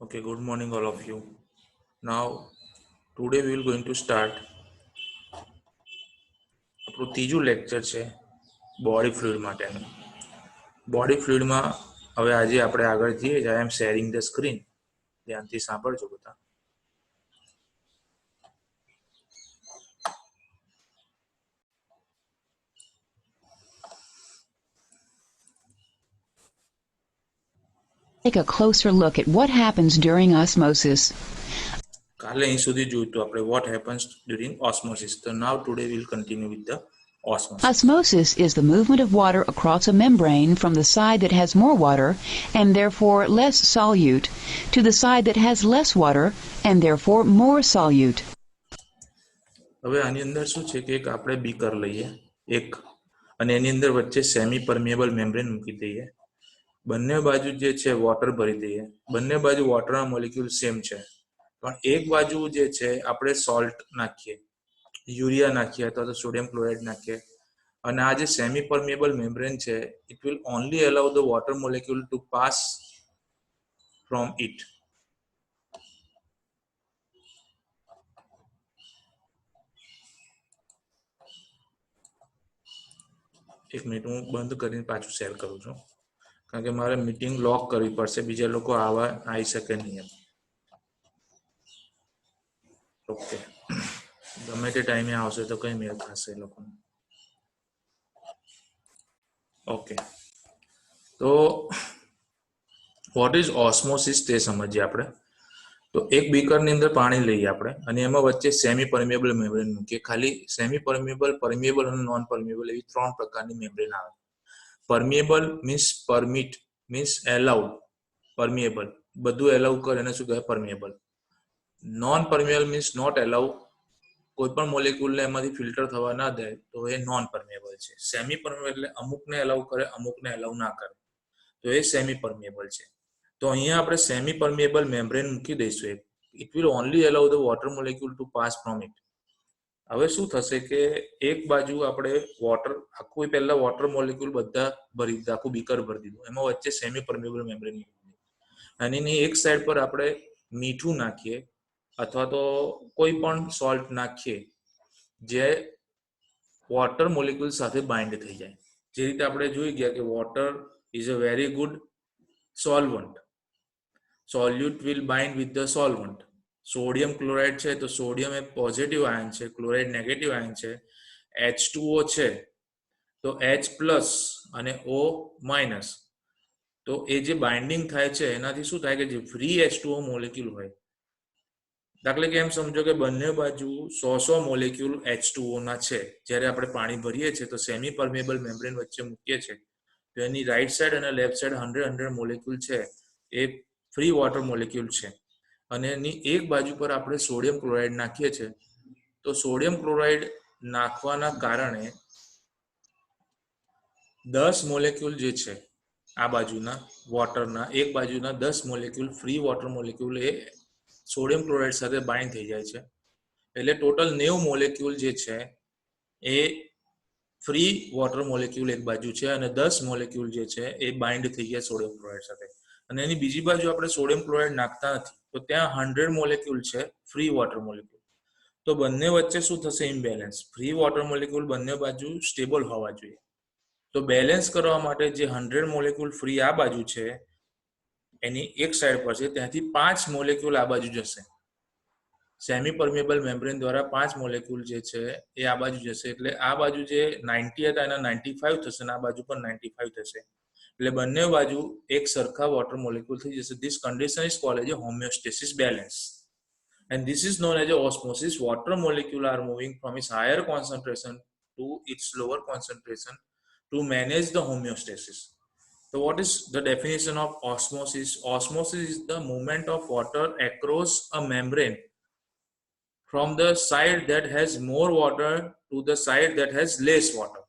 Okay, good morning all of you. Now, today we will going to start આપણું ત્રીજું lecture છે body fluid માટેનું. Body ફ્લુઇડમાં હવે આજે આપણે આગળ જઈએ. આઈ એમ શેરિંગ ધ સ્ક્રીન. ધ્યાનથી સાંભળજો બધા. Take a closer look at what happens during osmosis. કાલે અહીં સુધી જોયું તો આપણે what happens during osmosis. So now today we will continue with the osmosis. Osmosis is the movement of water across a membrane from the side that has more water and therefore less solute to the side that has less water and therefore more solute. હવે આની અંદર શું છે કે એક આપણે beaker લઈએ એક અને એની અંદર વચ્ચે સેમી પરમિએબલ મેમ્બ્રેન મૂકી દઈએ. બંને બાજુ જે છે વોટર ભરી દઈએ. બંને બાજુ વોટરના મોલિક્યુલ સેમ છે, પણ એક બાજુ જે છે આપણે સોલ્ટ નાખીએ, યુરિયા નાખીએ અથવા તો સોડિયમ ક્લોરાઇડ નાખીએ. અને આ જે સેમી પરમિએબલ મેમ્બ્રેન છે it will only allow the water molecule to pass from it. એક મિનિટ હું બંધ કરીને પાછું શેર કરું છું, કારણ કે મારે મીટિંગ લોક કરવી પડશે, બીજા લોકો આવી શકે નહીં એમ. ઓકે, ગમે તે ટાઈમે આવશે તો કઈ મેળ થશે એ લોકોને. ઓકે, તો વોટ ઇઝ ઓસ્મોસિસ તે સમજીએ આપણે. તો એક બીકરની અંદર પાણી લઈએ આપણે અને એમાં વચ્ચે સેમી પરમિએબલ મેમ્બ્રેન મૂકીએ. ખાલી સેમી પરમિએબલ, પરમિએબલ અને નોન પરમિએબલ એવી ત્રણ પ્રકારની મેમ્બ્રેન આવે. પરમિએબલ મીન્સ પરમિટ, મીન્સ એલાઉડ. પરમિએબલ બધું એલાઉ કરે એને શું કહેવાય? પરમિએબલ. નોન પરમિએબલ મીન્સ નોટ એલાઉ, કોઈ પણ મોલેક્યુલને એમાંથી ફિલ્ટર થવા ના દે તો એ નોન પરમિએબલ છે. સેમી પરમિએબલ એટલે અમુકને એલાઉ કરે, અમુકને એલાઉ ના કરે, તો એ સેમી પરમિએબલ છે. તો અહીંયા આપણે સેમી પરમિએબલ મેમ્બ્રેન મૂકી દઈશું. It will only allow the water molecule to pass from it. હવે શું થશે કે એક બાજુ આપણે વોટર આખું પહેલા વોટર મોલેક્યુલ બધા ભરી દીધા, આખું બીકર ભરી દીધું, એમાં વચ્ચે સેમી પરમિએબલ મેમ્બ્રેન મૂકી દીધું. અને એની એક સાઈડ પર આપણે મીઠું નાખીએ અથવા તો કોઈ પણ સોલ્ટ નાખીએ જે વોટર મોલેક્યુલ સાથે બાઇન્ડ થઈ જાય. જે રીતે આપણે જોઈ ગયા કે water is a very good solvent. Solute will bind with the solvent. Sodium chloride છે તો સોડિયમ એ પોઝિટિવ આયન છે, ક્લોરાઇડ નેગેટિવ આયન છે. H2O છે તો H+ અને O-, તો એ જે બાઇન્ડિંગ થાય છે એનાથી શું થાય કે જે ફ્રી H2O મોલેક્યુલ હોય, દાખલા કે એમ સમજો કે બંને બાજુ 100 મોલેક્યુલ H2O ના છે. જ્યારે આપણે પાણી ભરીએ છીએ તો સેમી પરમિએબલ મેમ્બ્રેન વચ્ચે મૂકીએ છીએ તો એની રાઈટ સાઈડ અને લેફ્ટ સાઈડ 100 મોલેક્યુલ છે એ ફ્રી વોટર મોલેક્યુલ છે. અને એની એક બાજુ પર આપણે સોડિયમ ક્લોરાઇડ નાખીએ છીએ તો સોડિયમ ક્લોરાઇડ નાખવાના કારણે 10 મોલેક્યુલ જે છે આ બાજુના વોટરના, એક બાજુના 10 મોલેક્યુલ ફ્રી વોટર મોલેક્યુલ એ સોડિયમ ક્લોરાઇડ સાથે બાઇન્ડ થઈ જાય છે. એટલે ટોટલ 90 મોલેક્યુલ જે છે એ ફ્રી વોટર મોલેક્યુલ એક બાજુ છે અને 10 મોલેક્યુલ જે છે એ બાઇન્ડ થઈ ગયા સોડિયમ ક્લોરાઇડ સાથે. અને એની બીજી બાજુ આપણે સોડિયમ ક્લોરાઇડ નાખતા નથી તો ત્યાં 100 મોલેક્યુલ છે ફ્રી વોટર મોલેક્યુલ. તો બંને વચ્ચે શું થશે? ઇમ્બેલેન્સ. ફ્રી વોટર મોલેક્યુલ બંને બાજુ સ્ટેબલ હોવા જોઈએ. તો બેલેન્સ કરવા માટે જે 100 મોલેક્યુલ ફ્રી આ બાજુ છે એની એક સાઈડ પર છે, ત્યાંથી 5 મોલેક્યુલ આ બાજુ જશે. સેમી પરમિએબલ મેમ્બ્રેન દ્વારા 5 મોલેક્યુલ જે છે એ આ બાજુ જશે. એટલે આ બાજુ જે 90 હતા એના 95 થશે અને આ બાજુ પણ 95 થશે. એટલે બંને બાજુ એક સરખા વોટર મોલેક્યુલ થઈ જશે. This condition is called as homeostasis balance and this is known as osmosis. Water molecule are moving from its higher concentration to its lower concentration to manage the homeostasis. So what is the definition of osmosis? Osmosis is the movement of water across a membrane from the side that has more water to the side that has less water.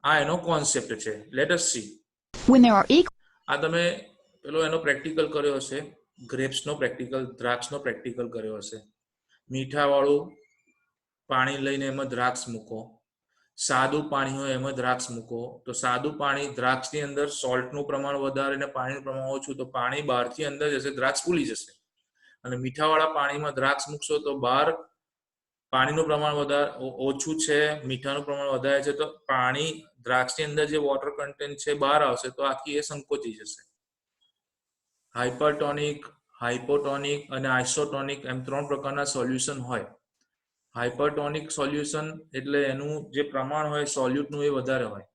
આ એનો concept છે. Late us C. When there are આ તમે પેલો એનો practical કર્યો હશે, ગ્રેપ્સનો practical, દ્રાક્ષનો practical કર્યો હશે. મીઠાવાળું પાણી લઈને એમાં દ્રાક્ષ મૂકો, સાદું પાણી હોય એમાં દ્રાક્ષ મૂકો તો સાદું પાણી દ્રાક્ષની અંદર સોલ્ટનું પ્રમાણ વધારે અને પાણીનું પ્રમાણ ઓછું તો પાણી બહારથી અંદર જશે દ્રાક્ષ ફૂલી જશે અને મીઠાવાળા પાણીમાં દ્રાક્ષ મૂકશો તો બહાર પાણીનું પ્રમાણ વધારે ઓછું છે મીઠાનું પ્રમાણ વધારે છે તો પાણી દ્રાક્ષની અંદર જે વોટર કન્ટેન્ટ છે બહાર આવશે તો આખી એ સંકોચી જશે. હાઇપરટોનિક, હાઇપોટોનિક અને આઇસોટોનિક એમ 3 પ્રકારના સોલ્યુશન હોય. હાઇપરટોનિક સોલ્યુશન એટલે એનું જે પ્રમાણ હોય સોલ્યુટનું એ વધારે હોય.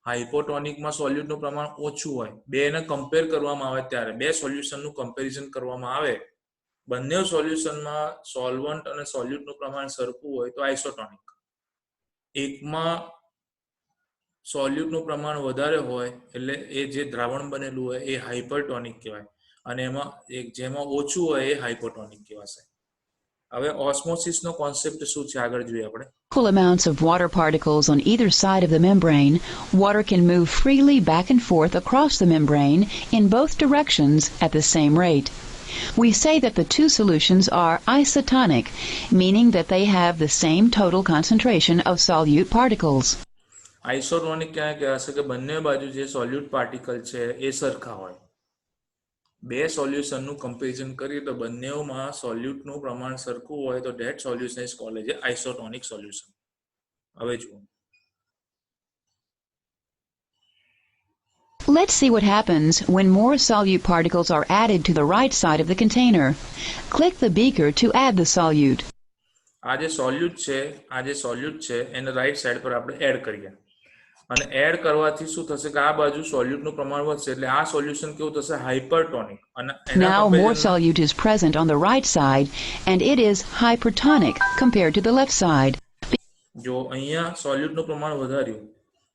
હાઇપોટોનિકમાં સોલ્યુટનું પ્રમાણ ઓછું હોય. બેને કમ્પેર કરવામાં આવે ત્યારે બે સોલ્યુશનનું કમ્પેરિઝન કરવામાં આવે બંને સોલ્યુશનમાં સોલ્વન્ટ અને સોલ્યુટનું પ્રમાણ સરખું હોય તો આઇસોટોનિક. એકમાં સોલ્યુટનું પ્રમાણ વધારે હોય એટલે એ જે દ્રાવણ બનેલું હોય એ હાઇપરટોનિક કહેવાય અને એમાં જેમાં ઓછું હોય એ હાઇપોટોનિક કહેવાશે. હવે ઓસ્મોસિસનો કોન્સેપ્ટ શું છે આગળ જોઈએ આપણે. Equal amounts of water particles on either side of the membrane, water can move freely back and forth across the membrane in both directions at the same rate. We say that the two solutions are isotonic, meaning that they have the same total concentration of solute particles. આઇસોટોનિક ક્યાં કહેવાશે કે બંને બાજુ જે સોલ્યુટ particle છે એ સરખા હોય. બે સોલ્યુશનનું કમ્પેરિઝન કરીએ તો બંનેમાં સોલ્યુટનું પ્રમાણ સરખું હોય તો that solution is called as isotonic solution. હવે જુઓ. Let's see what happens when more solute particles are added to the right side of the container. Click the beaker to add the solute. આ જે સોલ્યુટ છે એને right side પર આપણે add કરીએ અને એડ કરવાથી શું થશે કે આ બાજુ સોલ્યુટનું પ્રમાણ વધશે એટલે આ સોલ્યુશન કેવું થશે હાઇપરટોનિક અને Now more solute is present on the right side and it is hypertonic compared to the left side. જો અહીંયા સોલ્યુટનું પ્રમાણ વધાર્યું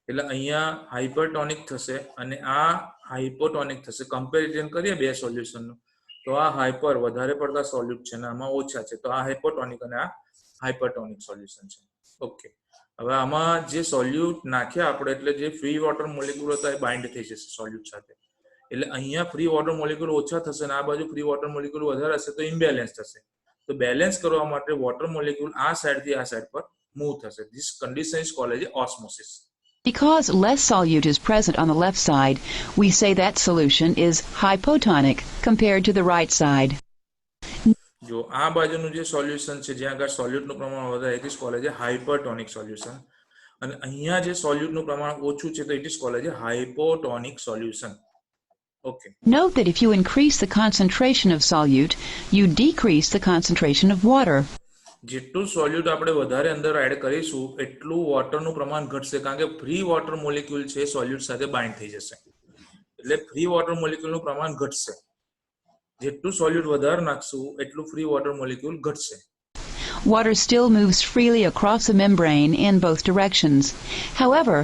એટલે અહીંયા હાઇપરટોનિક થશે અને આ હાઇપોટોનિક થશે. કમ્પેરિઝન કરીએ બે સોલ્યુશનનું તો આ હાઇપર વધારે પડતા સોલ્યુટ છે અને આમાં ઓછા છે તો આ હાઇપોટોનિક અને આ હાઇપરટોનિક સોલ્યુશન છે. ઓકે, હવે આમાં જે સોલ્યુટ નાખ્યા આપણે એટલે જે ફ્રી વોટર મોલિક્યુલ હતા એ બાઇન્ડ થઈ જશે સોલ્યુટ સાથે એટલે અહીંયા ફ્રી વોટર મોલિક્યુલ ઓછા થશે અને આ બાજુ ફ્રી વોટર મોલિક્યુલ વધારે હશે તો ઇમ્બેલેન્સ થશે. તો બેલેન્સ કરવા માટે વોટર મોલિક્યુલ આ સાઈડથી આ સાઈડ પર મૂવ થશે. This condition is called as osmosis. Because less solute is present on the left side, we say that solution is hypotonic compared to the right side. જો આ બાજુનું જે સોલ્યુશન છે જ્યાં આગળ સોલ્યુટનું પ્રમાણ વધારે it is called as hypertonic solution અને અહીંયા જે સોલ્યુટનું પ્રમાણ ઓછું છે તો it is called as hypotonic solution. Okay. Note that if you increase the concentration of solute, you decrease the concentration of water. જેટલું સોલ્યુટ આપણે વધારે અંદર એડ કરીશું એટલું વોટરનું પ્રમાણ ઘટશે કારણ કે ફ્રી વોટર મોલિક્યુલ છે સોલ્યુટ સાથે બાઇન્ડ થઈ જશે એટલે ફ્રી વોટર મોલિક્યુલનું પ્રમાણ ઘટશે. જેટલું સોલ્યુટ વધારે નાખશું એટલું ફ્રી વોટર મોલિક્યુલ ઘટશે. Water still moves freely across the membrane in both directions. However,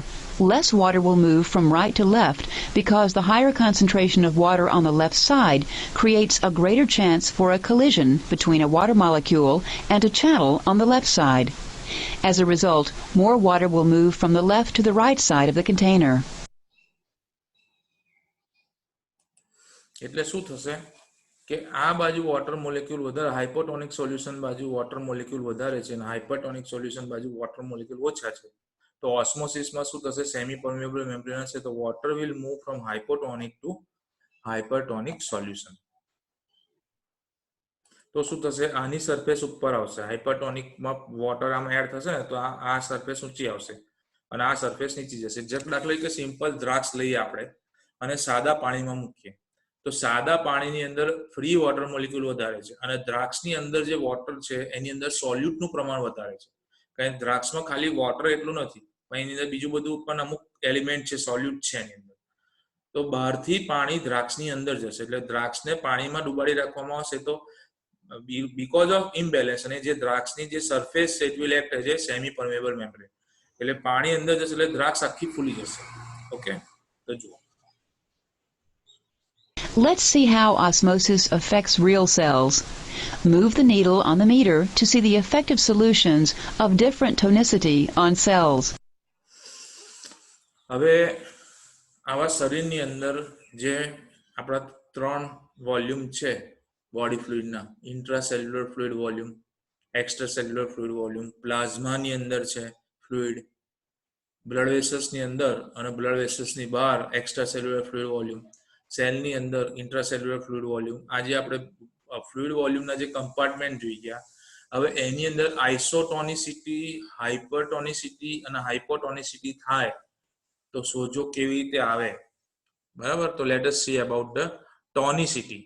less water will move from right to left because the higher concentration of water on the left side creates a greater chance for a collision between a water molecule and a channel on the left side. As a result, more water will move from the left to the right side of the container. એટલે શું થશે કે આ બાજુ water molecule વધારે હાઇપોટોનિક solution બાજુ water molecule વધારે છે અને હાઇપરટોનિક સોલ્યુશન બાજુ વોટર મોલિક્યુલ ઓછા છે તો ઓસ્મોસિસમાં શું થશે સેમી પરમેબલ મેમ્બ્રેન હશે તો water will move from hypotonic to hypertonic solution. તો શું થશે આની સરફેસ ઉપર આવશે હાઇપરટોનિકમાં વોટર આમાં એડ થશે ને તો આ સરફેસ ઊંચી આવશે અને આ સરફેસ નીચી જશે. દાખલા તરીકે સિમ્પલ દ્રાક્ષ લઈએ આપણે અને સાદા પાણીમાં મૂકીએ તો સાદા પાણીની અંદર ફ્રી વોટર મોલિક્યુલ વધારે છે અને દ્રાક્ષની અંદર જે વોટર છે એની અંદર સોલ્યુટનું પ્રમાણ વધારે છે કારણ કે દ્રાક્ષમાં ખાલી વોટર એટલું નથી પણ એની અંદર બીજું બધું પણ અમુક એલિમેન્ટ છે સોલ્યુટ છે એની અંદર તો બહારથી પાણી દ્રાક્ષની અંદર જશે એટલે દ્રાક્ષને પાણીમાં ડુબાડી રાખવામાં આવશે તો બીકોઝ ઓફ ઇમ્બેલેન્સ અને જે દ્રાક્ષની જે સરફેસ છે it will act as a semi permeable membrane એટલે પાણી અંદર જશે એટલે દ્રાક્ષ આખી ફૂલી જશે. ઓકે, તો જુઓ. Let's see how osmosis affects real cells. Move the needle on the meter to see the effective solutions of different tonicity on cells. હવે આવા શરીરની અંદર જે આપણા 3 વોલ્યુમ છે બોડી ફ્લુઇડના intracellular fluid volume, extracellular fluid volume, પ્લાઝમાની અંદર છે ફ્લુઇડ, બ્લડ વેસલ્સની અંદર અને બ્લડ વેસલ્સની બહાર એક્સ્ટ્રા સેલ્યુલર ફ્લુઇડ વોલ્યુમ, સેલની અંદર ઇન્ટ્રાસેલ્યુલર ફ્લુઇડ વોલ્યુમ. આજે આપણે ફ્લુઇડ વોલ્યુમના જે કમ્પાર્ટમેન્ટ જોઈ ગયા. હવે એની અંદર આઇસોટોનિસિટી, હાઇપરટોનિસિટી અને હાઇપોટોનિસિટી થાય તો સોજો કેવી રીતે આવે, બરાબર? તો let us see about the tonicity.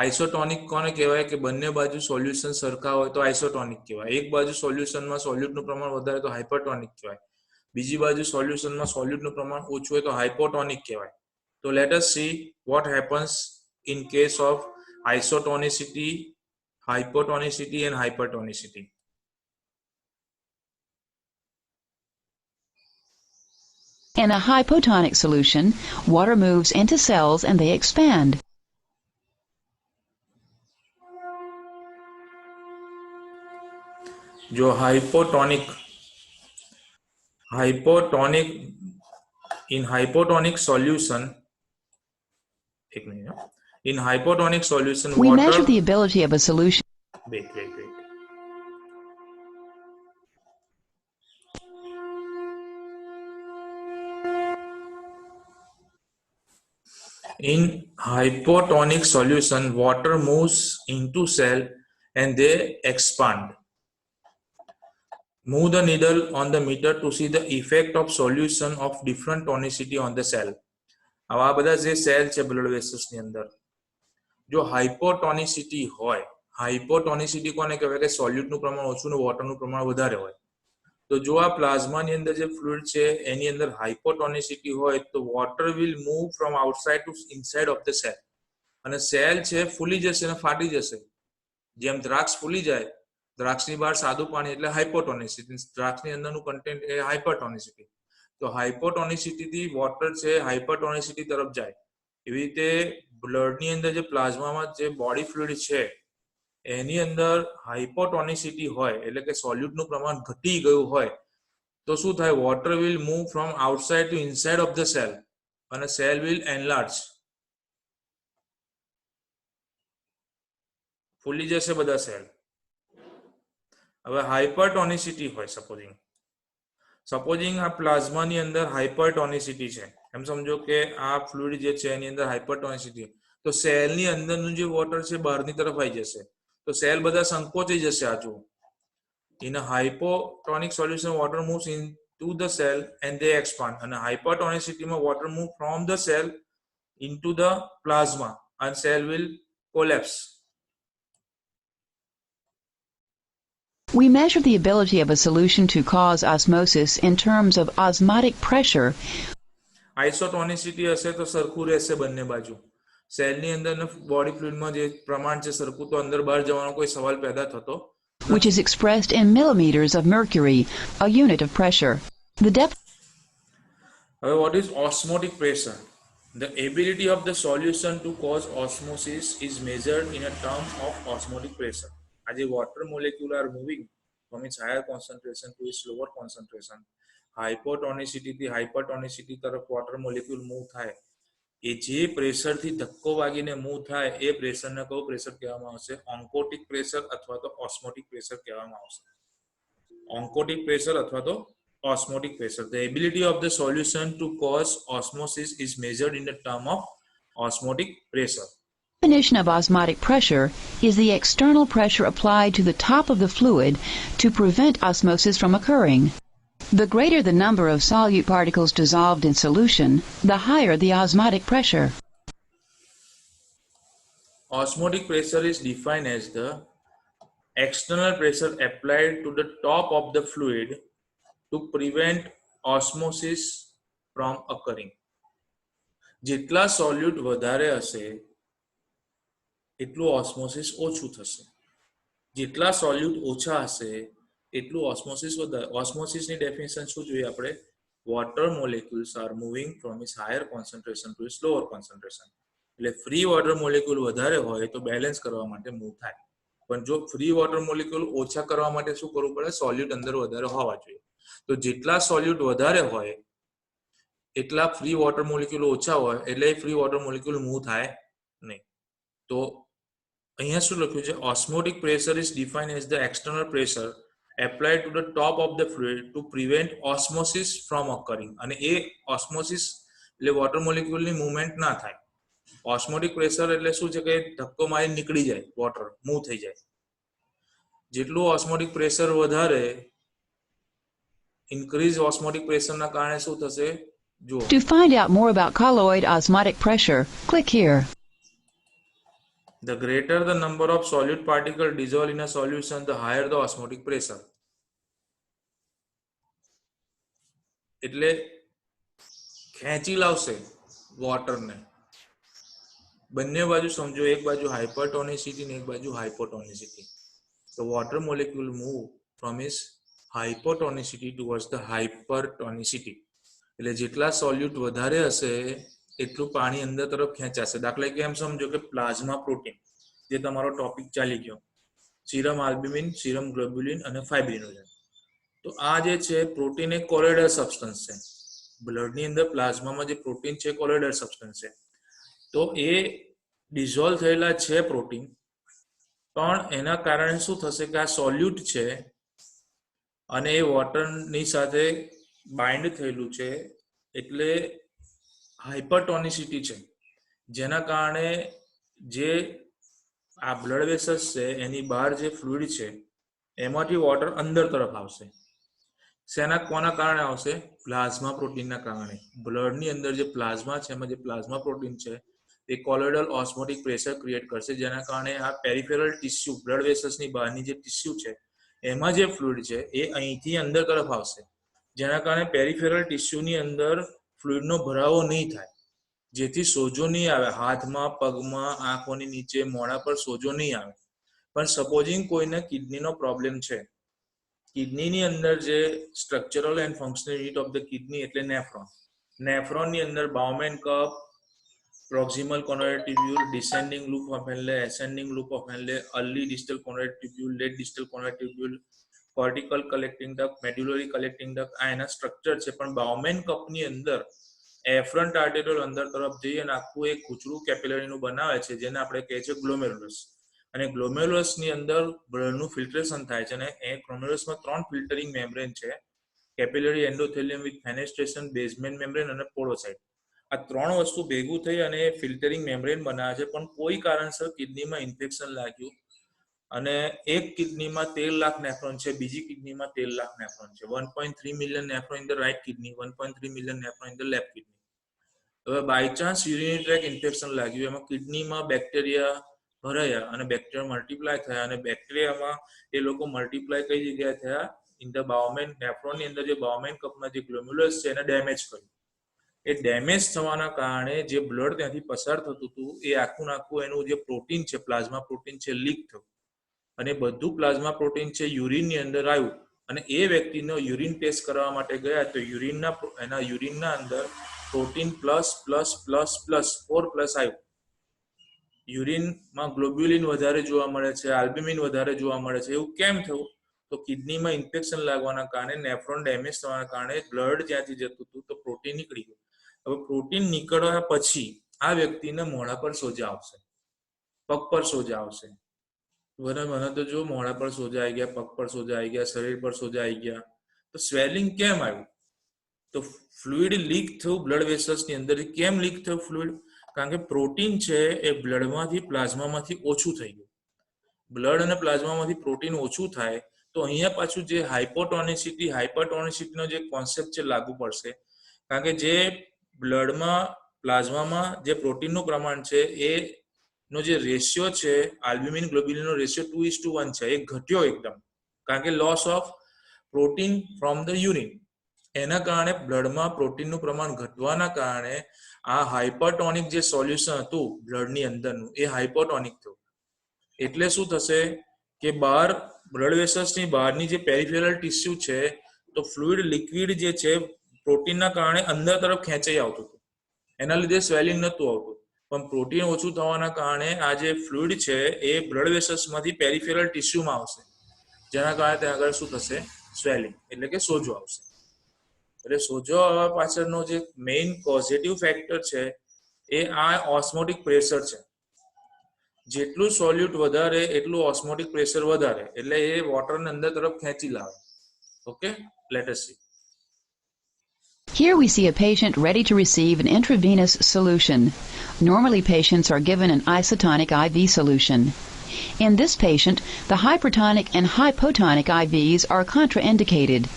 Isotonic કોને કહેવાય કે બંને બાજુ સોલ્યુશન સરખા હોય તો આઇસોટોનિક કહેવાય. એક બાજુ સોલ્યુશનમાં સોલ્યુટનું પ્રમાણ વધારે તો હાઇપરટોનિક કહેવાય. બીજી બાજુ સોલ્યુશનમાં સોલ્યુટનું પ્રમાણ ઓછું હોય તો હાઇપોટોનિક કહેવાય. તો let us see what happens in case of isotonicity, hypotonicity and hypertonicity. In a hypotonic solution, water moves into cells and they expand. जो hypotonic in hypotonic solution, in hypotonic solution We water measure the ability of a solution. Wait. In hypotonic solution, water moves into cell and they expand. Move the needle on the meter to see the effect of solution of different tonicity on the cell. આવા બધા જે cell છે blood વેસલ્સની અંદર, જો હાઇપોટોનિસિટી હોય, હાઇપોટોનિસિટી કોને કહેવાય કે સોલ્યુટનું પ્રમાણ ઓછું ને વોટરનું પ્રમાણ વધારે હોય. તો જો આ પ્લાઝમાની અંદર જે ફ્લુઇડ છે એની અંદર હાઇપોટોનિસિટી હોય તો water will move from outside to inside of the cell, અને સેલ છે ફૂલી જશે અને ફાટી જશે. જેમ દ્રાક્ષ ફૂલી જાય, દ્રાક્ષની બહાર સાદું પાણી એટલે હાઇપોટોનિસિટી, દ્રાક્ષની અંદરનું કન્ટેન્ટ એ હાઇપરટોનિસિટી. તો હાઇપોટોનિસિટીથી વોટર છે હાઇપરટોનિસિટી તરફ જાય. એવી રીતે બ્લડની અંદર જે પ્લાઝમામાં જે બોડી ફ્લુઇડ છે એની અંદર હાઇપોટોનિસિટી હોય એટલે કે સોલ્યુટનું પ્રમાણ ઘટી ગયું હોય તો શું થાય, water will move from outside to inside of the cell અને સેલ વિલ એનલાર્જ, ફૂલી જશે બધા સેલ. હવે હાઇપરટોનિસિટી હોય, સપોઝિંગ આ પ્લાઝમાની અંદર હાઇપરટોનિસિટી છે, એમ સમજો કે આ ફ્લુઇડ જે છે એની અંદર હાઇપરટોનિસિટી, તો સેલની અંદરનું જે વોટર છે બહારની તરફ આવી જશે, તો સેલ બધા સંકોચાઈ જશે. આ જુઓ, in a hypotonic solution water moves into the cell and they expand, and hypertonicity માં water move from the cell into the plasma and cell will collapse. We measure the ability of a solution to cause osmosis in terms of osmotic pressure. આઇસોટોનિસિટી હશે તો સરખું રહેશે બંને બાજુ. સેલની અંદર ને બોડી ફ્લુઇડમાં જે પ્રમાણ છે સરખું, તો અંદર બહાર જવાનો કોઈ સવાલ પેદા થતો, which is expressed in millimeters of mercury, a unit of pressure. The depth. What is osmotic pressure? The ability of the solution to cause osmosis is measured in a term of osmotic pressure. As the water molecule are moving from its higher concentration to its lower concentration, hypotonicity થી hypertonicity તરફ water molecule move થાય, એ જે પ્રેશરથી ધક્કો વાગીને move થાય એ પ્રેશરને કયું pressure કહેવામાં આવશે? ઓન્કોટિક પ્રેશર અથવા તો ઓસ્મોટિક પ્રેશર કહેવામાં આવશે. ઓન્કોટિક પ્રેશર અથવા તો osmotic pressure. The ability of the solution to cause osmosis is measured in the term of osmotic pressure. The definition of osmotic pressure is the external pressure applied to the top of the fluid to prevent osmosis from occurring. The greater the number of solute particles dissolved in solution, the higher the osmotic pressure. Osmotic pressure is defined as the external pressure applied to the top of the fluid to prevent osmosis from occurring. જેટલા સોલ્યુટ વધારે હશે એટલું osmosis ઓછું થશે, જેટલા સોલ્યુટ ઓછા હશે એટલું ઓસ્મોસિસ વધારે. ઓસ્મોસિસની ડેફિનેશન શું જોઈએ આપણે? Water molecules are moving from its higher concentration to its lower concentration. એટલે ફ્રી વોટર મોલેક્યુલ વધારે હોય તો બેલેન્સ કરવા માટે મૂવ થાય, પણ જો ફ્રી વોટર મોલેક્યુલ ઓછા કરવા માટે શું કરવું પડે? સોલ્યુટ અંદર વધારે હોવા જોઈએ. તો જેટલા સોલ્યુટ વધારે હોય એટલા ફ્રી વોટર મોલેક્યુલ ઓછા હોય એટલે ફ્રી વોટર મોલેક્યુલ મૂવ થાય નહીં. તો અહીંયા શું લખ્યું છે? Osmotic pressure is defined as the external pressure applied to the top of the fluid to prevent osmosis from occurring. અને એ ઓસ્મોસિસ એટલે વોટર મોલિક્યુલની મૂવમેન્ટ ના થાય. ઓસ્મોટિક પ્રેશર એટલે શું છે કે ધક્કો મારી નીકળી જાય, વોટર મૂવ થઈ જાય. જેટલું ઓસ્મોટિક પ્રેશર વધારે, ઇન્ક્રીઝ ઓસ્મોટિક પ્રેશરના કારણે શું થશે જુઓ. To find out more about colloid osmotic pressure, click here. The greater the number of solute particles dissolved in a solution, the higher the osmotic pressure. એટલે ખેંચી લાવશે વોટરને. બંને બાજુ સમજો, એક બાજુ હાઇપરટોનિસિટી ને એક બાજુ હાઇપોટોનિસિટી. The water molecule move from its hypotonicity towards the hypertonicity. એટલે જેટલા સોલ્યુટ વધારે હશે એટલું પાણી અંદર તરફ ખેંચાશે. દાખલા કે એમ સમજો કે પ્લાઝમા પ્રોટીન, જે તમારો ટોપિક ચાલી ગયો, સીરમ આલ્બ્યુમિન, સીરમ ગ્લોબ્યુલિન અને ફાઇબ્રિનોજન. તો આ જે છે પ્રોટીન એક કોલોઇડલ સબસ્ટન્સ છે. બ્લડની અંદર પ્લાઝમામાં જે પ્રોટીન છે કોલોઇડલ સબસ્ટન્સ છે. તો એ ડિઝોલ્વ થયેલા છે પ્રોટીન, પણ એના કારણે શું થશે કે આ સોલ્યુટ છે અને એ વોટરની સાથે બાઇન્ડ થયેલું છે, એટલે હાઇપરટોનિસિટી છે, જેના કારણે જે આ બ્લડ વેસલ્સ છે એની બહાર જે ફ્લુઇડ છે એમાંથી વોટર અંદર તરફ આવશે. કોના કારણે આવશે? પ્લાઝમા પ્રોટીનના કારણે. બ્લડની અંદર જે પ્લાઝમા છે એમાં જે પ્લાઝમા પ્રોટીન છે એ કોલોઇડલ ઓસ્મોટિક પ્રેશર ક્રિએટ કરશે, જેના કારણે આ પેરિફેરલ ટિશ્યુ, બ્લડ વેસલ્સની બહારની જે ટિશ્યુ છે એમાં જે ફ્લુઇડ છે એ અહીંથી અંદર તરફ આવશે, જેના કારણે પેરિફેરલ ટિશ્યુની અંદર ફ્લુઇડનો ભરાવો નહીં થાય, જેથી સોજો નહીં આવે. હાથમાં, પગમાં, આંખોની નીચે, મોઢા પર સોજો નહીં આવે. પણ સપોઝિંગ કોઈને કિડનીનો પ્રોબ્લેમ છે, કિડનીની અંદર જે structural and functional unit of the kidney એટલે નેફ્રોન, નેફ્રોનની અંદર બાઉમેન cup, proximal conoid tubule, descending loop of Henle, ascending loop of Henle, early distal conoid tubule, late distal conoid tubule, cortical collecting duct, medullary collecting duct, આ એના structure છે. પણ બાઉમેન કપની અંદર એફરન્ટ આર્ટેરિયોલ અંદર તરફ જઈ અને આખું એક ખૂચરું કેપિલરીનું બનાવે છે, જેને આપણે કહીએ છીએ ગ્લોમેરુલસ. અને ગ્લોમેરુલસની અંદર બ્લડનું ફિલ્ટ્રેશન થાય છે, અને એ ગ્લોમેરુલસમાં 3 ફિલ્ટરિંગ મેમ્બ્રેન છે: કેપિલરી એન્ડોથેલિયમ વિથ ફેનેસ્ટ્રેશન, બેઝમેન્ટ મેમ્બ્રેન અને પોડોસાઇટ. આ 3 વસ્તુ ભેગું થઈ અને ફિલ્ટરિંગ મેમ્બ્રેન બનાવે છે. પણ કોઈ કારણસર કિડનીમાં ઇન્ફેક્શન લાગ્યું અને એક કિડનીમાં 13 લાખ નેફ્રોન છે, બીજી કિડનીમાં 13 લાખ નેફ્રોન છે. 1.3 million nephron in the right kidney, 1.3 million nephron in the left kidney. હવે by chance urinary tract infection લાગ્યું, એમાં કિડનીમાં બેક્ટેરિયા ભરાયા અને બેક્ટેરિયા મલ્ટીપ્લાય થયા, અને બેક્ટેરિયામાં એ લોકો મલ્ટીપ્લાય કઈ જગ્યાએ થયા? ઇન ધ બાઉમેન નેફ્રોનની અંદર જે બાઉમેન કપમાં જે ગ્લોમ્યુલસ છે એને ડેમેજ કર્યું. એ ડેમેજ થવાના કારણે જે બ્લડ ત્યાંથી પસાર થતું હતું એ આખું એનું જે પ્રોટીન છે, પ્લાઝમા પ્રોટીન છે, લીક થયું, અને બધું પ્લાઝમા પ્રોટીન છે યુરિનની અંદર આવ્યું. અને એ વ્યક્તિનો યુરિન ટેસ્ટ કરવા માટે ગયા તો યુરિનના અંદર protein plus plus plus plus 4 plus આવ્યું. યુરિનમાં ગ્લોબ્યુલિન વધારે જોવા મળે છે, આલ્બ્યુમિન વધારે જોવા મળે છે. એવું કેમ થયું? તો કિડનીમાં ઇન્ફેક્શન લાગવાના કારણે, નેફ્રોન ડેમેજ થવાના કારણે બ્લડ જ્યાંથી જતું હતું તો પ્રોટીન નીકળી ગયું. હવે પ્રોટીન નીકળ્યા પછી આ વ્યક્તિને મોઢા પર સોજા આવશે, પગ પર સોજા આવશે. મને તો જો મોઢા પર સોજા આવી ગયા, પગ પર સોજા આવી ગયા, શરીર પર સોજા આવી ગયા. તો સ્વેલિંગ કેમ આવ્યું? તો ફ્લુઇડ લીક થયું બ્લડ વેસલ્સની અંદર. કેમ લીક થયું ફ્લુઇડ? કારણ કે પ્રોટીન છે એ બ્લડમાંથી પ્લાઝમામાંથી ઓછું થઈ ગયું. બ્લડ અને પ્લાઝમામાંથી પ્રોટીન ઓછું થાય તો અહીંયા પાછું જે હાઇપરટોનિસિટીનો જે કોન્સેપ્ટ છે લાગુ પડશે. કારણ કે જે બ્લડમાં, પ્લાઝમામાં જે પ્રોટીનનું પ્રમાણ છે એનો જે રેશિયો છે, આલ્બ્યુમિન ગ્લોબ્યુલિનનો રેશિયો 2:1 છે. એ ઘટ્યો એકદમ, કારણ કે loss of protein from the urine. એના કારણે બ્લડમાં પ્રોટીનનું પ્રમાણ ઘટવાના કારણે આ હાઇપરટોનિક જે સોલ્યુશન હતું બ્લડની અંદરનું એ હાઇપોટોનિક થયું. એટલે શું થશે કે બહાર બ્લડ વેસલ્સની બહારની જે પેરિફેરલ ટિશ્યુ છે તો ફ્લુઇડ લિક્વિડ જે છે પ્રોટીનના કારણે અંદર તરફ ખેંચાઈ આવતું હતું. એના લીધે સ્વેલિંગ નહોતું આવતું. પણ પ્રોટીન ઓછું થવાના કારણે આ જે ફ્લુઇડ છે એ બ્લડ વેસલ્સમાંથી પેરિફેરલ ટિશ્યુમાં આવશે, જેના કારણે ત્યાં આગળ શું થશે? સ્વેલિંગ એટલે કે સોજો આવશે. એટલે સોજો આવવા પાછળનો જે મેઇન પોઝિટિવ ફેક્ટર છે એ આ ઓસ્મોટિક પ્રેશર છે. જેટલું સોલ્યુટ વધારે એટલું ઓસ્મોટિક પ્રેશર વધારે, એટલે એ વોટરને અંદર તરફ ખેંચી લાવે. Okay, late us C. Here we see a patient ready to receive an intravenous solution. Normally, patients are given an isotonic IV solution. In this patient, the hypertonic and hypotonic IVs are contraindicated.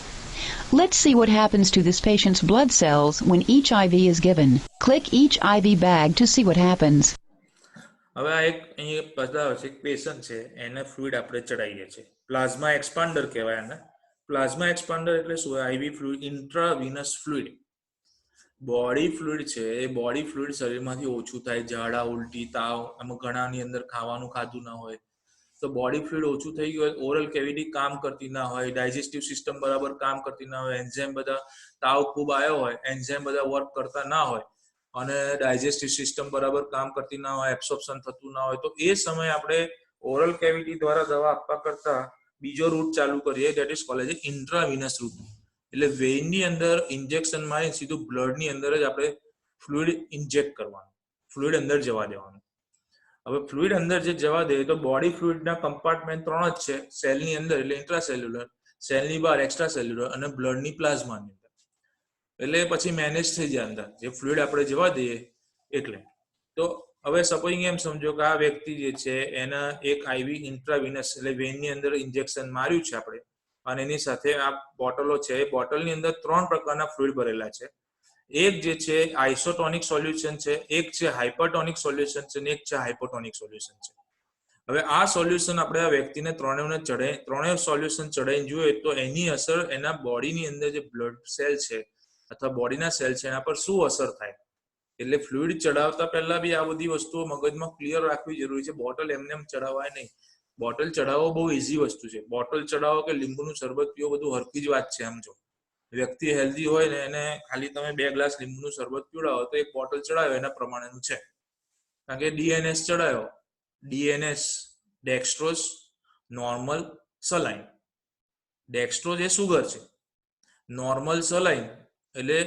Let's see what happens to this patient's blood cells when each IV is given. Click each IV bag to see what happens. હવે આ એક અહીં બતાવે છે, એક patient છે, એને fluid આપણે ચડાવીએ છીએ. પ્લાઝમા એક્સપાન્ડર કહેવાય એને. પ્લાઝમા એક્સપાન્ડર એટલે શું? આઈવી ફ્લુઇડ, ઇન્ટ્રાવિનસ ફ્લુઇડ. બોડી ફ્લુઇડ છે, એ બોડી ફ્લુઇડ શરીરમાંથી ઓછું થાય, ઝાડા, ઉલટી, તાવ, આમાં ઘણાની અંદર ખાવાનું ખાધું ના હોય તો બોડી ફ્લુઇડ ઓછું થઈ ગયું હોય, ઓરલ કેવિટી કામ કરતી ના હોય, ડાયજેસ્ટિવ સિસ્ટમ બરાબર કામ કરતી ના હોય, એન્ઝાઇમ બધા, તાવ ખૂબ આવ્યો હોય, એન્ઝાઇમ બધા વર્ક કરતા ના હોય અને ડાયજેસ્ટિવ સિસ્ટમ બરાબર કામ કરતી ના હોય, એબ્સોર્પ્શન થતું ના હોય, તો એ સમયે આપણે ઓરલ કેવિટી દ્વારા દવા આપવા કરતા બીજો રૂટ ચાલુ કરીએ, that is called as intravenous route. એટલે વેઇનની અંદર ઇન્જેક્શન મારી સીધું બ્લડની અંદર જ આપણે ફ્લુઇડ ઇન્જેક્ટ કરવાનું, ફ્લુઇડ અંદર જવા દેવાનું. હવે ફ્લુઇડ અંદર જે જવા દે તો બોડી ફ્લુઇડના કમ્પાર્ટમેન્ટ 3 જ છે, સેલની અંદર એટલે ઇન્ટ્રાસેલ્યુલર, સેલની બહાર એક્સ્ટ્રા સેલ્યુલર અને બ્લડની પ્લાઝમાની અંદર. એટલે પછી મેનેજ થઈ જાય અંદર જે ફ્લુઇડ આપણે જવા દઈએ એટલે. તો હવે સપોઝિંગ એમ સમજો કે આ વ્યક્તિ જે છે એના એક આઈવી ઇન્ટ્રાવિનસ એટલે વેનની અંદર ઇન્જેક્શન માર્યું છે આપણે, અને એની સાથે આ બોટલો છે, એ બોટલની અંદર 3 પ્રકારના ફ્લુઇડ ભરેલા છે. એક જે છે આઇસોટોનિક સોલ્યુશન છે, એક છે હાઇપરટોનિક સોલ્યુશન છે, અને એક છે હાઇપોટોનિક સોલ્યુશન છે. હવે આ સોલ્યુશન આપણે આ વ્યક્તિને ત્રણેય સોલ્યુશન ચડાવીને જોઈએ તો એની અસર એના બોડીની અંદર જે બ્લડ સેલ છે અથવા બોડીના સેલ છે એના પર શું અસર થાય. એટલે ફ્લુઇડ ચડાવતા પહેલા બી આ બધી વસ્તુઓ મગજમાં ક્લિયર રાખવી જરૂરી છે. બોટલ એમને એમ ચડાવવાય નહીં. બોટલ ચડાવવો બહુ ઇઝી વસ્તુ છે. બોટલ ચડાવો કે લીંબુનું શરબત પીવો બધું હરખી જ વાત છે. સમજો વ્યક્તિ હેલ્ધી હોય ને એને ખાલી તમે 2 ગ્લાસ લીંબુનું શરબત પીવડાવો તો એક બોટલ ચડાવ્યો એના પ્રમાણેનું છે. કારણ કે ડીએનએસ ચડાવ્યો, ડીએનએસ ડેક્સ્ટ્રોઝ, નોર્મલ, સલાઇન. ડેક્સ્ટ્રોઝ એ સુગર છે, નોર્મલ સલાઇન એટલે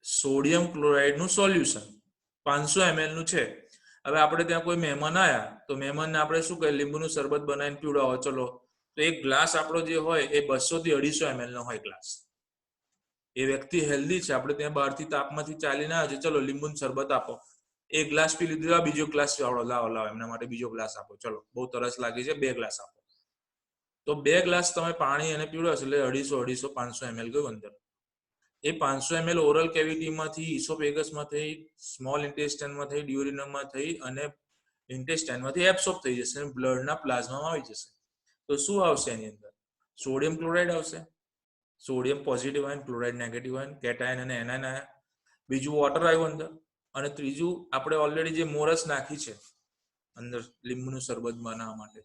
સોડિયમ ક્લોરાઇડનું સોલ્યુશન 500 ml નું છે. હવે આપણે ત્યાં કોઈ મહેમાન આવ્યા તો મહેમાનને આપણે શું કહે, લીંબુનું શરબત બનાવીને પીવડાવો ચલો, તો એક ગ્લાસ આપણો જે હોય એ 200 થી 250 ml નો હોય ગ્લાસ. એ વ્યક્તિ હેલ્ધી છે, આપણે ત્યાં બહારથી તાપમાંથી ચાલીને આવ્યો છે, ચલો લીંબુનું શરબત આપો, એક ગ્લાસ પી લીધું, બીજો ગ્લાસ લાવો એમના માટે બીજો ગ્લાસ આપો, ચલો બહુ તરસ લાગી છે 2 ગ્લાસ આપો. તો 2 ગ્લાસ તમે પાણી એને પીવડાવશો એટલે 250 500 ml ગયું અંદર. એ 500 ml ઓરલ કેવિટીમાંથી, ઇસોફેગસમાં થઈ, સ્મોલ ઇન્ટેસ્ટાઇનમાં થઈ, ડ્યુરિનમમાં થઈ અને ઇન્ટેસ્ટાઇનમાંથી એબ્સોર્બ થઈ જશે અને બ્લડના પ્લાઝમામાં આવી જશે. તો શું આવશે એની અંદર? સોડિયમ ક્લોરાઇડ આવશે. Sodium positive ion, chloride negative ion, cation અને એનાયન આયન. બીજું વોટર આવ્યું અંદર. અને ત્રીજું આપણે ઓલરેડી જે મોરસ નાખી છે અંદર લીંબુનું શરબત બનાવવા માટે,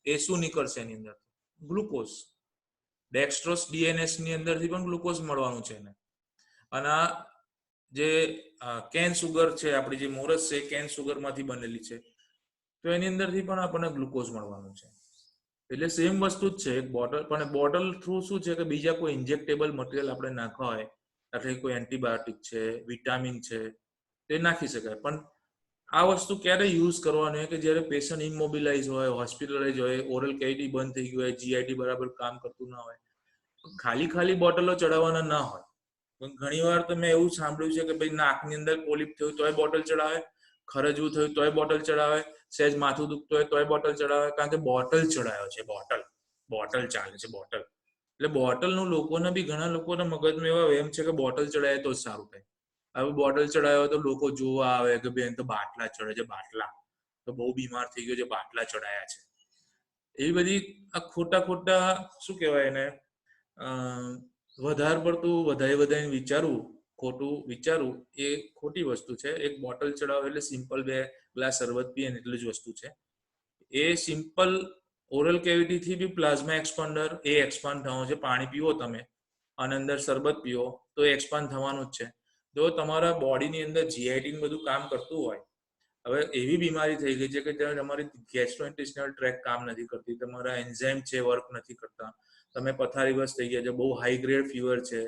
એ શું નીકળશે એની અંદર? ગ્લુકોઝ. ડેક્સ્ટ્રોસ ડીએનએસ ની અંદરથી પણ ગ્લુકોઝ મળવાનું છે એને. અને આ જે કેન સુગર છે, આપણી જે મોરસ છે કેન સુગરમાંથી બનેલી છે, તો એની અંદરથી પણ આપણને ગ્લુકોઝ મળવાનું છે. એટલે સેમ વસ્તુ જ છે એક બોટલ, પણ બોટલ થ્રુ શું છે કે બીજા કોઈ ઇન્જેક્ટેબલ મટીરિયલ આપણે નાખવા હોય, એટલે કોઈ એન્ટીબાયોટિક છે, વિટામિન છે, તે નાખી શકાય. પણ આ વસ્તુ ક્યારે યુઝ કરવાની હોય કે જ્યારે પેશન્ટ ઇમોબિલાઇઝ હોય, હોસ્પિટલાઇઝ હોય, ઓરલ કેવિટી બંધ થઈ ગયું હોય, જીઆઈટી બરાબર કામ કરતું ના હોય. ખાલી બોટલો ચડાવવાના ના હોય. પણ ઘણી વાર તો મેં એવું સાંભળ્યું છે કે ભાઈ નાકની અંદર પોલિપ થયું તોય બોટલ ચડાવે, ખરજવું થયું તોય બોટલ ચડાવે, સહેજ માથું દુખતું હોય તોય બોટલ ચડાવે, કારણ કે બોટલ ચડાવ્યો છે. બોટલ ચાલે છે, બોટલ. એટલે બોટલનું લોકોને બી, ઘણા લોકોના મગજમાં એવા એમ છે કે બોટલ ચડાવે તો જ સારું થાય. હવે બોટલ ચડાવ્યો તો લોકો જોવા આવે કે બેન તો બાટલા ચડે છે, બાટલા તો બહુ બીમાર થઈ ગયો છે, બાટલા ચડાયા છે. એવી બધી આ ખોટા શું કહેવાય એને, વધારે પડતું વધારે વિચારવું, ખોટું વિચારવું એ ખોટી વસ્તુ છે. એક બોટલ ચડાવો એટલે સિમ્પલ 2 ગ્લાસ શરબત પીએ ને એટલી જ વસ્તુ છે. એ સિમ્પલ ઓરલ કેવિટી થી બી પ્લાઝમા એક્સપાન્ડર એ એક્સપાન્ડ થવાનું છે. પાણી પીવો તમે અને અંદર શરબત પીવો તો એ એક્સપાન્ડ થવાનું જ છે. જો તમારા બોડીની અંદર જીઆઈટી બધું કામ કરતું હોય, હવે એવી બીમારી થઈ ગઈ છે કે જ્યારે તમારી ગેસ્ટ્રોઇન્ટેસ્ટિનલ ટ્રેક કામ નથી કરતી, તમારા એન્ઝાઇમ છે વર્ક નથી કરતા, તમે પથારીવશ થઈ ગયા છે, બહુ હાઈ ગ્રેડ ફીવર છે,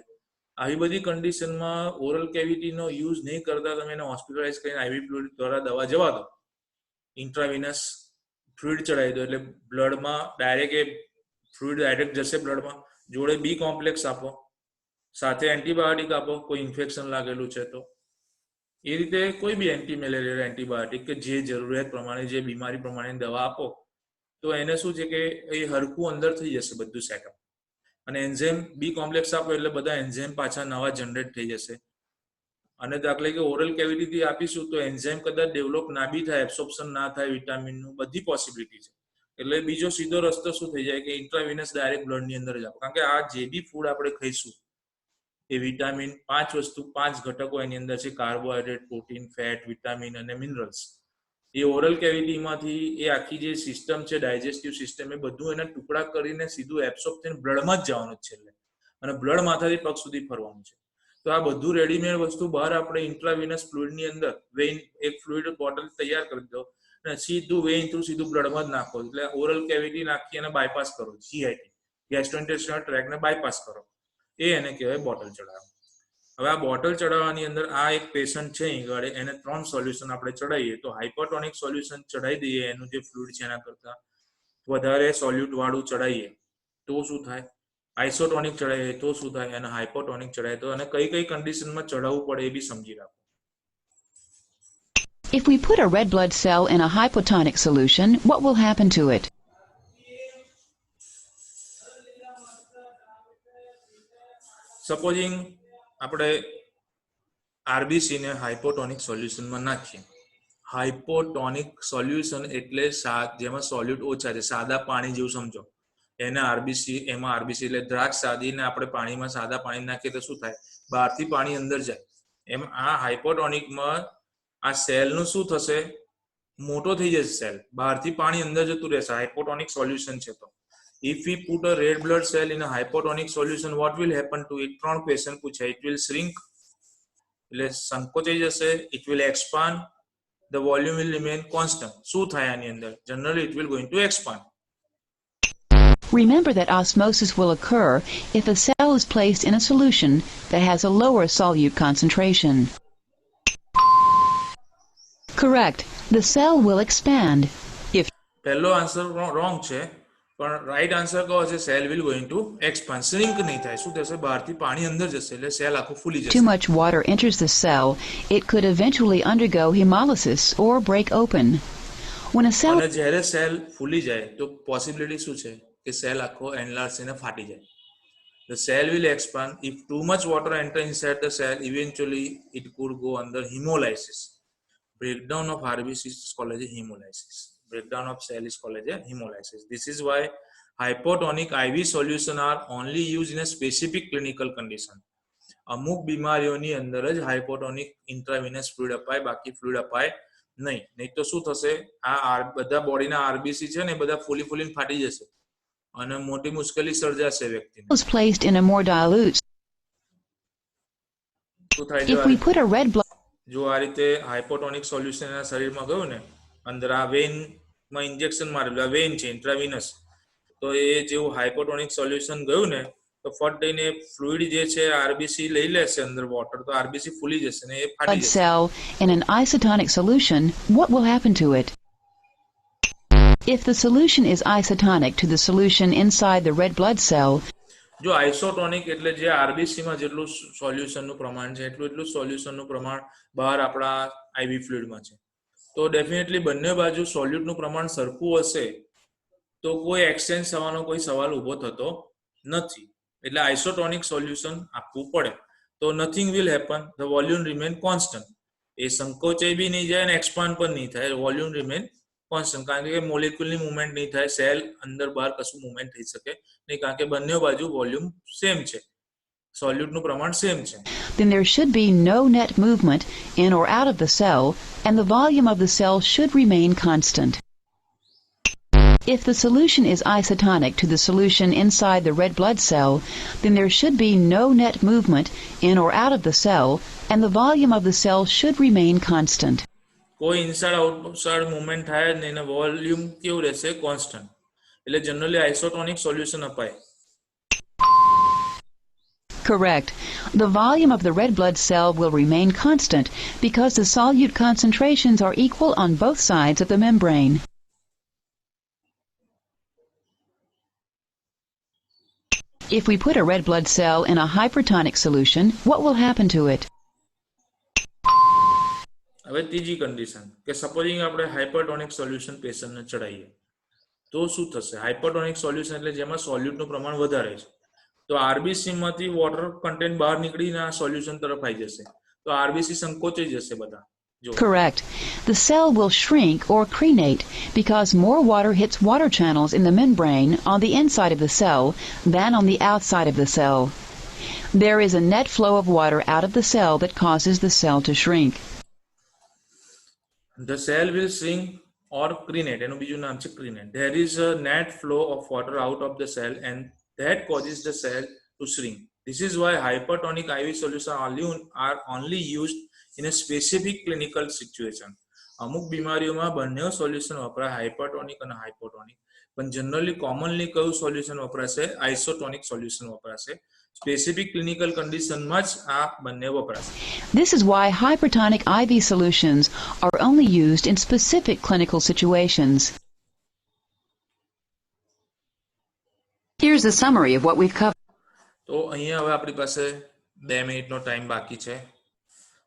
આવી બધી કન્ડિશનમાં ઓરલ કેવિટીનો યુઝ નહીં કરતા તમે એને હોસ્પિટલાઇઝ કરીને આઈવી ફ્લુઇડ દ્વારા દવા જવા દો, ઇન્ટ્રાવિનસ ફ્લુઇડ ચડાવી દો એટલે બ્લડમાં ડાયરેક્ટ એ ફ્લુઇડ ડાયરેક્ટ જશે બ્લડમાં. જોડે બી કોમ્પ્લેક્સ આપો, સાથે એન્ટીબાયોટિક આપો કોઈ ઇન્ફેક્શન લાગેલું છે તો. એ રીતે કોઈ બી એન્ટી મેલેરિયલ એન્ટીબાયોટિક કે જે જરૂરિયાત પ્રમાણે જે બીમારી પ્રમાણે દવા આપો તો એને શું છે કે એ હરખું અંદર થઈ જશે બધું સેટઅપ. અને એન્ઝાઇમ બી કોમ્પ્લેક્સ આપો એટલે બધા એન્ઝાઇમ પાછા નવા જનરેટ થઈ જશે. અને દાખલા કે ઓરલ કેવિટીથી આપીશું તો એન્ઝાઇમ કદાચ ડેવલપ ના બી થાય, એબ્સોર્પ્શન ના થાય વિટામિનનું, બધી પોસિબિલિટી છે. એટલે બીજો સીધો રસ્તો શું થઈ જાય કે ઇન્ટ્રાવિનસ ડાયરેક્ટ બ્લડની અંદર જ આપો. કારણ કે આ જે બી ફૂડ આપણે ખાઈશું એ વિટામિન 5 ઘટકો એની અંદર છે: કાર્બોહાઈડ્રેટ, પ્રોટીન, ફેટ, વિટામિન અને મિનરલ્સ. એ ઓરલ કેવિટીમાંથી એ આખી જે સિસ્ટમ છે ડાયજેસ્ટિવ સિસ્ટમ, એ બધું એના ટુકડા કરીને સીધું એબ્સોર્બ થઈને બ્લડમાં જ જવાનું છે છેલ્લે, અને બ્લડ માથાથી પગ સુધી ફરવાનું છે. તો આ બધું રેડીમેડ વસ્તુ બહાર આપણે ઇન્ટ્રાવિનસ ફ્લુઇડની અંદર વેઇન એક ફ્લુઇડ બોટલ તૈયાર કરી દો અને સીધું વેઇન થ્રુ સીધું બ્લડમાં જ નાખો. એટલે ઓરલ કેવિટી નાખી અને બાયપાસ કરો, જીઆઈટી ગેસ્ટ્રોઇન્ટેસ્ટાઇનલ ટ્રેકને બાયપાસ કરો. એને કહેવાય બોટલ ચડાવવા. હવે આ બોટલ ચડાવવાની અંદર આ એક પેશન્ટ છે અહીં આગળ, એને 3 સોલ્યુશન આપણે ચડાવીએ તો હાઇપરટોનિક સોલ્યુશન ચડાવી દઈએ, એનું જે ફ્લુઇડ છે એના કરતા વધારે સોલ્યુટ વાળું ચડાવીએ તો શું થાય, આઇસોટોનિક ચડાવીએ તો શું થાય, અને હાઇપોટોનિક ચડાવીએ તો, અને કઈ કઈ કન્ડિશનમાં ચડાવવું પડે એ બી સમજી રાખો. If we put a red blood cell in a hypotonic solution, what will happen to it? Supposing આપણે આરબીસી ને હાઇપોટોનિક સોલ્યુશનમાં નાખીએ. હાઇપોટોનિક સોલ્યુશન એટલે જેમાં સોલ્યુટ ઓછા છે, સાદા પાણી જેવું સમજો. એને આરબીસી, એમાં આરબીસી એટલે દ્રાક્ષ સાદીને આપણે પાણીમાં સાદા પાણી નાખીએ તો શું થાય, બહારથી પાણી અંદર જાય. એમ આ હાઇપોટોનિકમાં આ સેલનું શું થશે, મોટો થઈ જશે સેલ, બહારથી પાણી અંદર જતું રહેશે. હાઇપોટોનિક સોલ્યુશન છે તો if we put a red blood cell in a hypotonic solution, what will happen to it? 3 question પૂછાય. It will shrink, એટલે સંકોચાઈ જશે. It will expand, the volume will remain constant. શું થાય આની અંદર? Generally it will going to expand. Remember that osmosis will occur if a cell is placed in a solution that has a lower solute concentration. Correct. The cell will expand. પહેલો answer wrong છે, પણ right answer કહો છે cell will going to expand. Shrink નહીં થાય. શું થશે, બહારથી પાણી અંદર જશે એટલે સેલ આખો ફૂલી જશે. Too much water enters the cell, it could eventually undergo hemolysis or break open. When a cell અને જ્યારે સેલ ફૂલી જાય તો પોસિબિલિટી શું છે કે સેલ આખો એનલાર્જ થઈને ફાટી જાય. The cell will expand. If too much water enter inside the cell, eventually it could go under hemolysis. Breakdown of RBC is called as hemolysis. Breakdown of cell is called as hemolysis. This is why hypotonic IV solution are only used in a specific clinical condition. અમુક બીમારીઓની અંદર જ હાઇપોટોનિક ઇન્ટ્રાવિનસ fluid અપાય, બાકી fluid અપાય નહીં. નહીં તો શું થશે, આ બધા બોડીના આરબીસી છે ને બધા ફૂલીને ફાટી જશે અને મોટી મુશ્કેલી સર્જાશે વ્યક્તિને. is placed in a more dilute. શું થાય If we put a red blood જો આ રીતે હાઇપોટોનિક સોલ્યુશન એના શરીરમાં ગયું ને, અંદર આ વેનમાં ઇન્જેક્શન મારેલું, આ વેન છે ઇન્ટ્રાવિનસ, તો એ જેવું હાઇપોટોનિક સોલ્યુશન ગયું ને તો ફટ દઈને ફ્લુઇડ જે છે આરબીસી લઈ લેશે અંદર વોટર, તો આરબીસી ફૂલી જશે ને એ ફાટી જશે. cell in an isotonic solution, what will happen to it? If the solution is isotonic to the solution inside the red blood cell, જો આઇસોટોનિક એટલે જે આરબીસીમાં જેટલું સોલ્યુશનનું પ્રમાણ છે એટલું સોલ્યુશનનું પ્રમાણ બહાર આપણા આઈવી ફ્લુઇડમાં છે, તો ડેફિનેટલી બંને બાજુ સોલ્યુટનું પ્રમાણ સરખું હશે તો કોઈ એક્સચેન્જ થવાનો કોઈ સવાલ ઊભો થતો નથી. એટલે આઇસોટોનિક સોલ્યુશન આપવું પડે તો nothing will happen, the volume remain constant. એ સંકોચાઈ બી નહીં જાય અને એક્સપાન્ડ પણ નહીં થાય, વોલ્યુમ રિમેન કોન્સ્ટન્ટ. કારણ કે મોલેક્યુલની મુવમેન્ટ નહીં થાય, સેલ અંદર બહાર કશું મુવમેન્ટ થઈ શકે નહીં, કારણ કે બંને બાજુ વોલ્યુમ સેમ છે, સોલ્યુટનું પ્રમાણ સેમ છે. then there should be no net movement in or out of the cell, and the volume of the cell should remain constant. If the solution is isotonic to the solution inside the red blood cell, then there should be no net movement in or out of the cell, and the volume of the cell should remain constant. કોઈ inside outside movement થાય જ નહીં, volume કેવું રહેશે, constant. એટલે generally આઇસોટોનિક solution અપાય. Correct. The volume of the red blood cell will remain constant because the solute concentrations are equal on both sides of the membrane. If we put a red blood cell in a hypertonic solution, what will happen to it? હવે ત્રીજી condition કે supposing આપણે હાઇપરટોનિક solution પેશન્ટને ચડાવીએ તો શું થશે? હાઇપરટોનિક solution એટલે જેમાં સોલ્યુટનું પ્રમાણ વધારે છે. તો આરબીસી માંથી વોટર કન્ટેન્ટ બહાર નીકળીને આ સોલ્યુશન તરફ આવી જશે. તો આરબીસી સંકોચાઈ જશે બધા. Correct. The cell will shrink or crenate because more water hits water channels in the membrane on the inside of the cell than on the outside of the cell. There is a net flow of water out of the cell that causes the cell to shrink. The cell will shrink or crenate. એનું બીજું નામ છે crenate. There is a net flow of water out of the cell and that causes the cell to shrink. This is why hypertonic IV solutions are only used in a specific clinical situation. અમુક બીમારીઓમાં બંને solution વપરાય, હાઇપરટોનિક અને હાઇપોટોનિક. પણ generally commonly કયું solution વપરાશે? આઇસોટોનિક solution વપરાશે. Specific clinical કન્ડિશનમાં જ આ બંને વપરાશે. This is why hypertonic IV solutions are only used in specific clinical situations. Here's a summary of what we've covered. તો અહીંયા હવે આપણી પાસે 2 મિનિટનો ટાઈમ બાકી છે.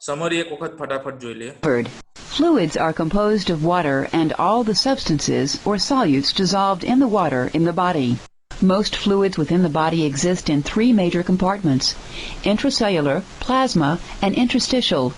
સમરી એક વખત ફટાફટ જોઈ લઈએ. Fluids are composed of water and all the substances or solutes dissolved in the water in the body. Most fluids within the body exist in 3 major compartments: intracellular, plasma, and interstitial.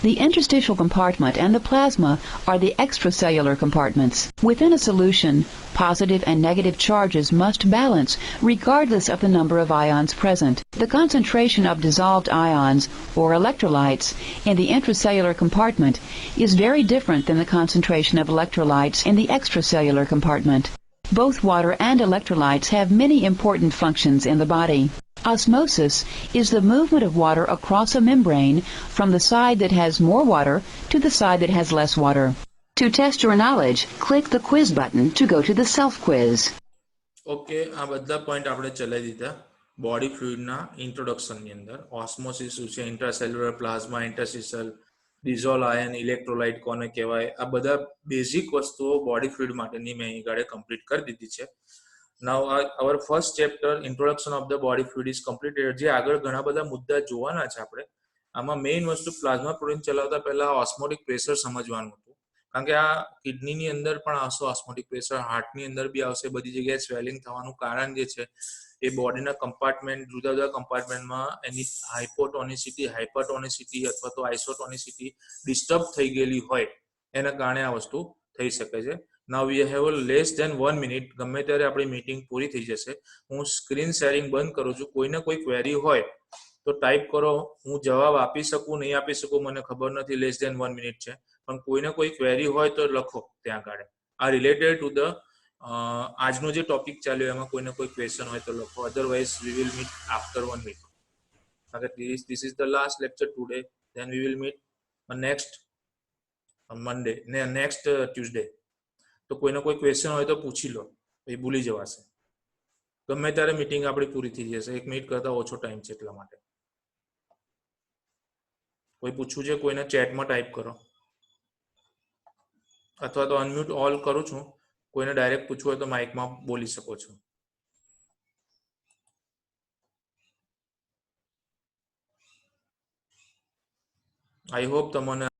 The interstitial compartment and the plasma are the extracellular compartments. Within a solution, positive and negative charges must balance regardless of the number of ions present. The concentration of dissolved ions, or electrolytes, in the intracellular compartment is very different than the concentration of electrolytes in the extracellular compartment. Both water and electrolytes have many important functions in the body. Osmosis is the movement of water across a membrane from the side that has more water to the side that has less water. To test your knowledge, click the quiz button to go to the self-quiz. Okay, આ બધા point આપણે ચલાવી દીધા body ફ્લુઇડના ઇન્ટ્રોડક્શનની અંદર. Osmosis શું છે, intracellular, plasma, interstitial, dissolve ion, electrolyte કોને કહેવાય, આ બધા બેઝિક વસ્તુઓ બોડી ફ્લુઇડ માટેની મેં અહીં ગાડે કમ્પ્લીટ કરી દીધી છે. Now our first chapter, introduction of the body fluid, is completed. જે આગળ ઘણા બધા મુદ્દા જોવાના છે આપણે. આમાં મેઇન વસ્તુ પ્લાઝમા પ્રોટીન ચલાવતા પહેલા ઓસ્મોટિક પ્રેશર સમજવાનું હતું. કારણ કે આ કિડનીની અંદર પણ આવશે ઓસ્મોટિક પ્રેશર, હાર્ટની અંદર બી આવશે. બધી જગ્યાએ સ્વેલિંગ થવાનું કારણ જે છે એ બોડીના કમ્પાર્ટમેન્ટ, જુદા જુદા કમ્પાર્ટમેન્ટમાં એની હાઇપોટોનિસિટી, હાઇપરટોનિસિટી અથવા તો આઇસોટોનિસિટી ડિસ્ટર્બ થઈ ગયેલી હોય એના કારણે આ વસ્તુ થઈ શકે છે. Now we have less than 1 minute. ગમે ત્યારે આપણી મીટિંગ પૂરી થઈ જશે. હું સ્ક્રીન શેરિંગ બંધ કરું છું. કોઈને કોઈ ક્વેરી હોય તો ટાઈપ કરો. હું જવાબ આપી શકું નહીં આપી શકું મને ખબર નથી, લેસ ધેન 1 મિનિટ છે. પણ કોઈને કોઈ ક્વેરી હોય તો લખો ત્યાં આગળ. આ રિલેટેડ ટુ ધ આજનો જે ટોપિક ચાલ્યો એમાં કોઈને કોઈ ક્વેશ્ચન હોય તો લખો. Otherwise we will meet after 1 week. This is the last lecture today. Then we will meet on next Monday, next Tuesday. તો કોઈને કોઈ ક્વેશ્ચન હોય તો પૂછી લો, એ ભૂલી જવાશે. ગમે ત્યારે મીટિંગ આપણી પૂરી થઈ જશે. 1 મિનિટ કરતા ઓછો ટાઈમ છે એટલા માટે. કોઈ પૂછવું છે કોઈને ચેટમાં ટાઈપ કરો, અથવા તો અનમ્યુટ ઓલ કરું છું. કોઈને ડાયરેક્ટ પૂછવું હોય તો માઇકમાં બોલી શકો છો. આઈ હોપ તમને